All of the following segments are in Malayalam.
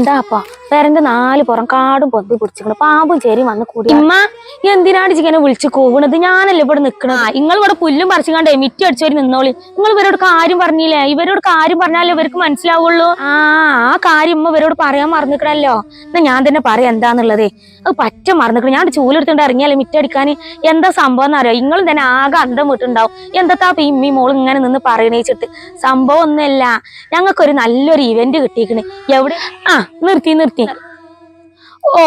എന്താപ്പാ പേരന്റെ 4 പുറം കാടും പൊന്തി പിടിച്ചിക്കണ് പാമ്പും ചേരി വന്ന് കൂടി ഇമ്മ എന്തിനാണ് ഇങ്ങനെ വിളിച്ചു കൂവണത്? ഞാനല്ലേ ഇവിടെ നിക്കണ. നിങ്ങൾ ഇവിടെ പുല്ലും പറിച്ചുകൊണ്ടേ മിറ്റി അടിച്ചവര് നിന്നോളി. നിങ്ങൾ ഇവരോട് കാര്യം പറഞ്ഞില്ലേ? ഇവരോട് കാര്യം പറഞ്ഞാലേ ഇവർക്ക് മനസ്സിലാവുള്ളൂ. ആ കാര്യം ഉമ്മ ഇവരോട് പറയാൻ മറന്നിക്കണല്ലോ. എന്നാ ഞാൻ തന്നെ പറയാം എന്താന്നുള്ളതേ. അത് പറ്റ മറന്നിക്കണം. ഞാൻ ചൂലെടുത്തോണ്ട് ഇറങ്ങിയാലേ മിറ്റടിക്കാന്. എന്താ സംഭവം എന്നറിയോ? നിങ്ങളും തന്നെ ആകെ അന്തം വിട്ടുണ്ടാവും. എന്താ ഇമ്മി മോള് ഇങ്ങനെ നിന്ന് പറയണേച്ചിട്ട്. സംഭവം ഒന്നുമല്ല, ഞങ്ങൾക്കൊരു നല്ലൊരു ഇവന്റ് കിട്ടിയിരിക്കണ്. എവിടെ? നിർത്തി. ഓ,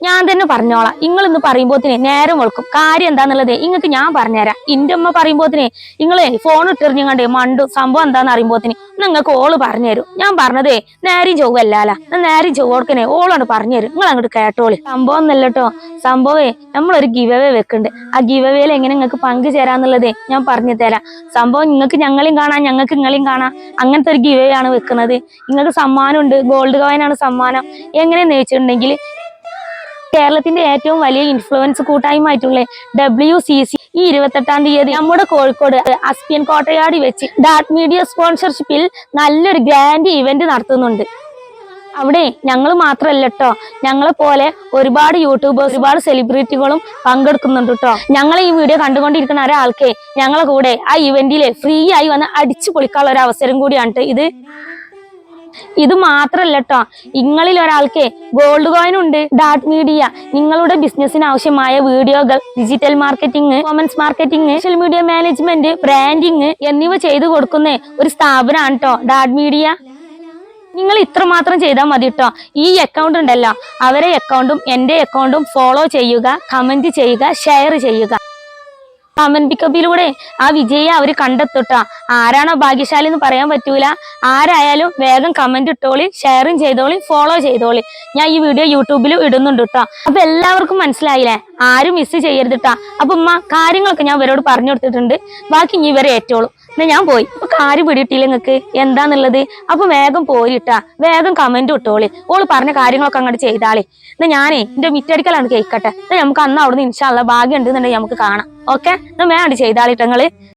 ഞാൻ തന്നെ പറഞ്ഞോളാം. നിങ്ങൾ ഇന്ന് പറയുമ്പോത്തിനെ നേരം വെളുക്കും. കാര്യം എന്താന്നുള്ളത് ഇങ്ങക്ക് ഞാൻ പറഞ്ഞുതരാം. ഇന്റെ അമ്മ പറയുമ്പോത്തിനെ നിങ്ങളെ ഫോൺ ഇട്ടെറിഞ്ഞാണ്ടേ മണ്ടു. സംഭവം എന്താന്ന് അറിയുമ്പോത്തിന് നിങ്ങൾക്ക് ഓള് പറഞ്ഞുതരും. ഞാൻ പറഞ്ഞതേ നേരം ചൊവ്വല്ലാല. നേരം ചൊവ്വോടക്കനെ ഓളാണ് പറഞ്ഞുതരും. നിങ്ങൾ അങ്ങോട്ട് കേട്ടോളി. സംഭവം ഒന്നല്ലോ. സംഭവേ നമ്മളൊരു ഗിവവേ വെക്കുന്നുണ്ട്. ആ ഗിവവേയിൽ എങ്ങനെ നിങ്ങൾക്ക് പങ്കുചേരാന്നുള്ളതേ ഞാൻ പറഞ്ഞു തരാം. സംഭവം നിങ്ങൾക്ക് ഞങ്ങളെയും കാണാം, ഞങ്ങൾക്ക് നിങ്ങളെയും കാണാം. അങ്ങനത്തെ ഒരു ഗിവവേ ആണ് വെക്കുന്നത്. നിങ്ങൾക്ക് സമ്മാനമുണ്ട്. ഗോൾഡ് കോയിനാണ് സമ്മാനം. എങ്ങനെയെന്ന് വെച്ചിട്ടുണ്ടെങ്കിൽ കേരളത്തിന്റെ ഏറ്റവും വലിയ ഇൻഫ്ലുവൻസ് കൂട്ടായ്മയായിട്ടുള്ള WCC ഈ 28-ാം തീയതി നമ്മുടെ കോഴിക്കോട് അസ്പിയൻ കോട്ടയാടി വെച്ച് ഡാർട്ട് മീഡിയ സ്പോൺസർഷിപ്പിൽ നല്ലൊരു ഗ്രാൻഡ് ഇവന്റ് നടത്തുന്നുണ്ട്. അവിടെ ഞങ്ങൾ മാത്രമല്ല കേട്ടോ, ഞങ്ങളെ പോലെ ഒരുപാട് യൂട്യൂബേഴ്സ്, ഒരുപാട് സെലിബ്രിറ്റികളും പങ്കെടുക്കുന്നുണ്ട് കേട്ടോ. ഞങ്ങൾ ഈ വീഡിയോ കണ്ടുകൊണ്ടിരിക്കുന്ന ഒരാൾക്ക് ഞങ്ങളെ കൂടെ ആ ഇവന്റില് ഫ്രീ ആയി വന്ന് അടിച്ചു പൊളിക്കാനുള്ള ഒരു അവസരം കൂടിയാണ് ഇത് മാത്രല്ല കേട്ടോ, ഇങ്ങളിൽ ഒരാൾക്ക് ഗോൾഡ് കോയിൻ ഉണ്ട്. ഡാർട്ട് മീഡിയ നിങ്ങളുടെ ബിസിനസിന് ആവശ്യമായ വീഡിയോകൾ, digital marketing, performance marketing, social media management, branding എന്നിവ ചെയ്തു കൊടുക്കുന്ന ഒരു സ്ഥാപനമാണ് കേട്ടോ ഡാർട്ട് മീഡിയ. നിങ്ങൾ ഇത്രമാത്രം ചെയ്താൽ മതി കേട്ടോ. ഈ അക്കൗണ്ട് ഉണ്ടല്ലോ, അവരെ അക്കൗണ്ടും എന്റെ അക്കൗണ്ടും ഫോളോ ചെയ്യുക, കമന്റ് ചെയ്യുക, ഷെയർ ചെയ്യുക. കമന്റ് പിക്കപ്പിലൂടെ ആ വിജയെ അവര് കണ്ടെത്തുട്ടാ. ആരാണോ ഭാഗ്യശാലി എന്ന് പറയാൻ പറ്റൂല. ആരായാലും വേഗം കമന്റ് ഇട്ടോളി, ഷെയറും ചെയ്തോളി, ഫോളോ ചെയ്തോളി. ഞാൻ ഈ വീഡിയോ യൂട്യൂബിലും ഇടുന്നുണ്ട് കേട്ടോ. അപ്പൊ എല്ലാവർക്കും മനസ്സിലായില്ലേ? ആരും മിസ് ചെയ്യരുതിട്ടാ. അപ്പൊ ഉമ്മ കാര്യങ്ങളൊക്കെ ഞാൻ ഇവരോട് പറഞ്ഞു കൊടുത്തിട്ടുണ്ട്. ബാക്കി ഇനി ഇവരെ ഏറ്റോളൂ. എന്നാ ഞാൻ പോയി. ഇപ്പൊ കാര്യം പിടിയിട്ടില്ല നിങ്ങക്ക് എന്താന്നുള്ളത്. അപ്പൊ വേഗം പോയിട്ടാ, വേഗം കമന്റ് ഇട്ടോളി. ഓള് പറഞ്ഞ കാര്യങ്ങളൊക്കെ അങ്ങോട്ട് ചെയ്താളി. എന്നാ ഞാനേ എന്റെ മിറ്റടിക്കലാണ് കേൾക്കട്ടെ. എന്നാ നമുക്ക് അന്ന് അവിടുന്ന് ഇൻഷാ അല്ലാഹ് ഭാഗ്യം ഉണ്ടെന്നുണ്ടെങ്കിൽ നമുക്ക് കാണാം. ഓക്കെ, എന്നാ വേണ്ട ചെയ്താളിട്ടങ്ങള്.